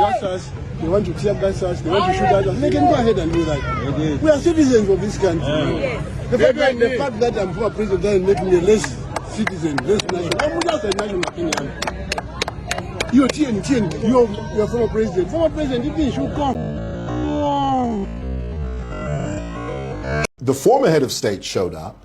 gas us, they want to tear gas us, they want to shoot us. They can go ahead and do that. We are citizens of this country. The fact that I'm former president doesn't make me a less citizen, less national. I'm just a national opinion. You're former president. Former president, you think should come. The former head of state showed up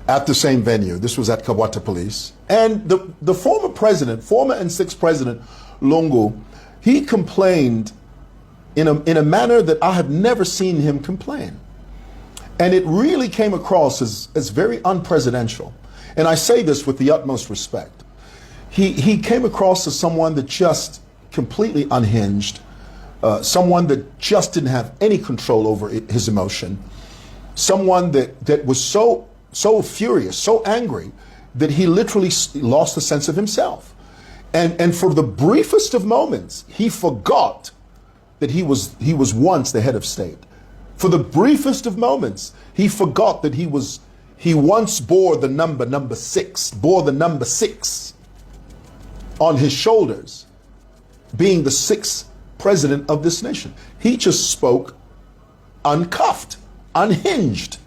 at the same venue. This was at Kabwata Police. And the former and sixth president, Lungu, he complained in a manner that I have never seen him complain. And it really came across as very unpresidential. And I say this with the utmost respect. He came across as someone that just completely unhinged, someone that just didn't have any control over his emotion, someone that was so furious, so angry, that he literally lost the sense of himself. And for the briefest of moments, he forgot that he was once the head of state. For the briefest of moments, he forgot that he once bore the number six on his shoulders, being the sixth president of this nation. He just spoke uncuffed, unhinged,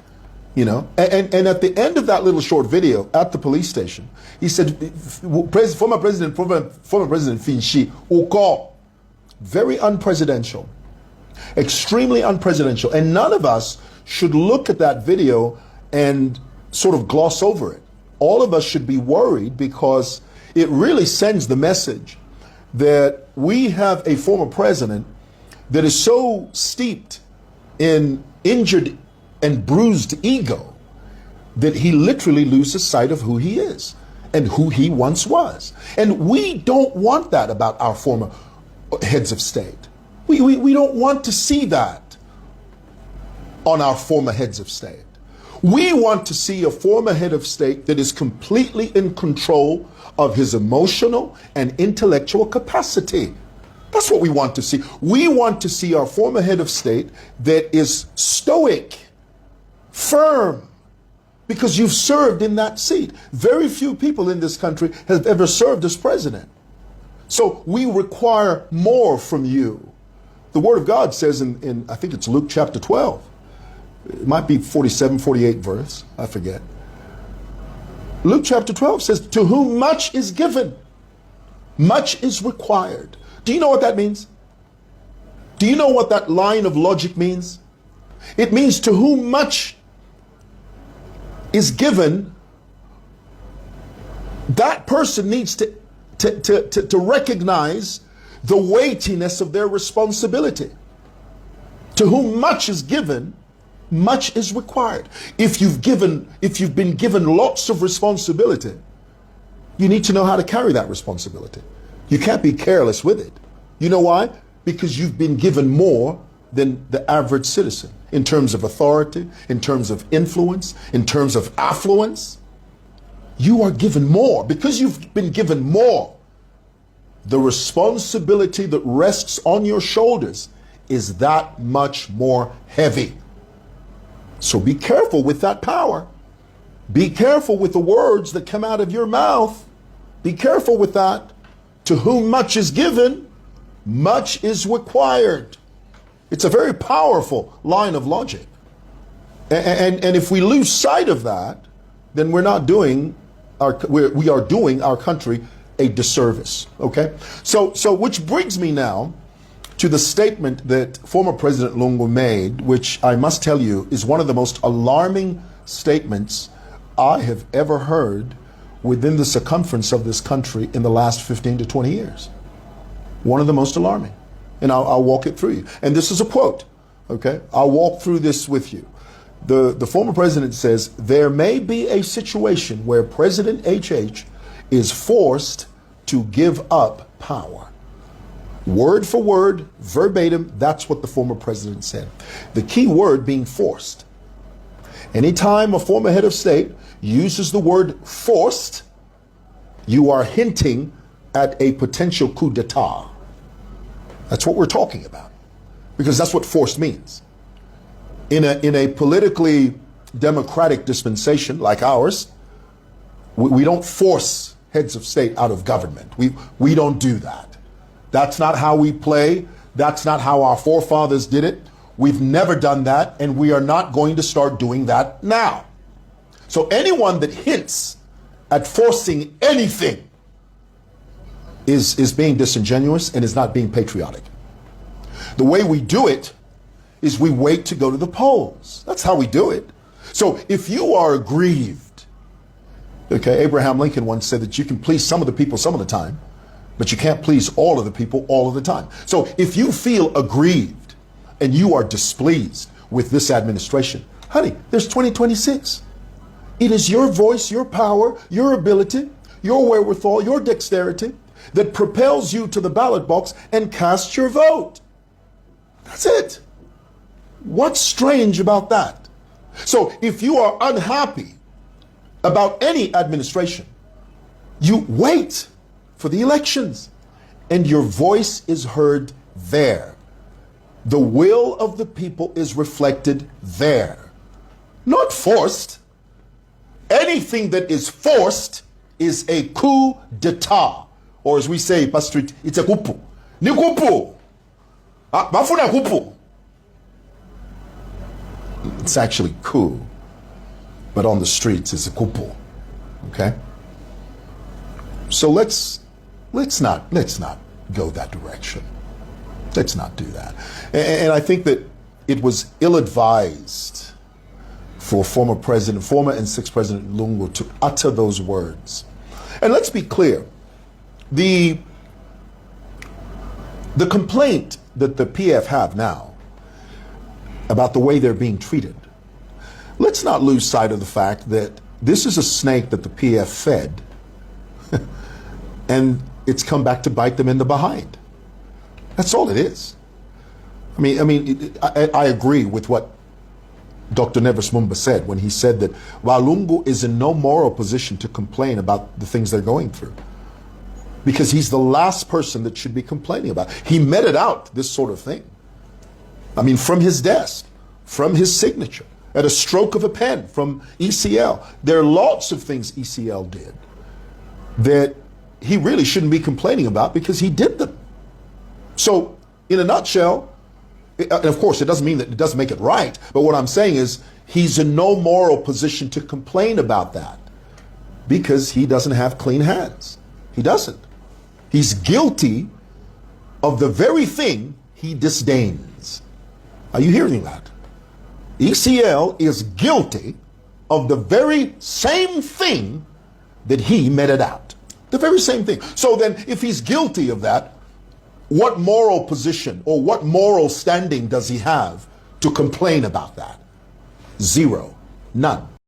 you know. And at the end of that little short video at the police station, he said, former President Finchi, Uko, very unpresidential, extremely unpresidential. And none of us should look at that video and sort of gloss over it. All of us should be worried because it really sends the message that we have a former president that is so steeped in injured and bruised ego that he literally loses sight of who he is and who he once was. And we don't want that about our former heads of state. We don't want to see that on our former heads of state. We want to see a former head of state that is completely in control of his emotional and intellectual capacity. That's what we want to see. We want to see our former head of state that is stoic, firm, because you've served in that seat. Very few people in this country have ever served as president. So we require more from you. The Word of God says in I think it's Luke chapter 12, it might be 47, 48 verse, I forget. Luke chapter 12 says, to whom much is given, much is required. Do you know what that means? Do you know what that line of logic means? It means to whom much is given, that person needs to recognize the weightiness of their responsibility. To whom much is given, much is required. If you've been given lots of responsibility, you need to know how to carry that responsibility. You can't be careless with it. You know why? Because you've been given more than the average citizen in terms of authority, in terms of influence, in terms of affluence. You are given more. Because you've been given more, the responsibility that rests on your shoulders is that much more heavy. So be careful with that power. Be careful with the words that come out of your mouth. Be careful with that. To whom much is given, much is required. It's a very powerful line of logic. And if we lose sight of that, then we are doing our country a disservice. Okay? So which brings me now to the statement that former President Lungu made, which I must tell you is one of the most alarming statements I have ever heard within the circumference of this country in the last 15 to 20 years. One of the most alarming. And I'll walk it through you. And this is a quote, okay? I'll walk through this with you. The former president says, there may be a situation where President HH is forced to give up power. Word for word, verbatim, that's what the former president said. The key word being forced. Anytime a former head of state uses the word forced, you are hinting at a potential coup d'etat. That's what we're talking about, because that's what forced means. In a politically democratic dispensation like ours, we don't force heads of state out of government. We don't do that. That's not how we play. That's not how our forefathers did it. We've never done that, and we are not going to start doing that now. So anyone that hints at forcing anything is being disingenuous and is not being patriotic. The way we do it is we wait to go to the polls. That's how we do it. So if you are aggrieved, okay, Abraham Lincoln once said that you can please some of the people some of the time, but you can't please all of the people all of the time. So if you feel aggrieved and you are displeased with this administration, honey, there's 2026. It is your voice, your power, your ability, your wherewithal, your dexterity that propels you to the ballot box and cast your vote. That's it. What's strange about that? So if you are unhappy about any administration, you wait for the elections and your voice is heard there. The will of the people is reflected there, not forced. Anything that is forced is a coup d'etat, or as we say, Pastor, it's a kupu. Ni kupu. Bafuna kupu. It's actually coup, but on the streets it's a kupu. Okay? So let's not go that direction. Let's not do that. And I think that it was ill-advised for former and sixth President Lungu to utter those words. And let's be clear, the complaint that the PF have now about the way they're being treated, let's not lose sight of the fact that this is a snake that the PF fed and it's come back to bite them in the behind. That's all it is. I agree with what Dr. Nevis Mumba said when he said that Walungu is in no moral position to complain about the things they're going through, because he's the last person that should be complaining about. He meted out this sort of thing. From his desk, from his signature, at a stroke of a pen from ECL. There are lots of things ECL did that he really shouldn't be complaining about because he did them. So in a nutshell, and of course, it doesn't mean that it doesn't make it right, but what I'm saying is he's in no moral position to complain about that because he doesn't have clean hands. He doesn't. He's guilty of the very thing he disdains. Are you hearing that? ECL is guilty of the very same thing that he meted out. The very same thing. So then, if he's guilty of that, what moral position or what moral standing does he have to complain about that? Zero. None.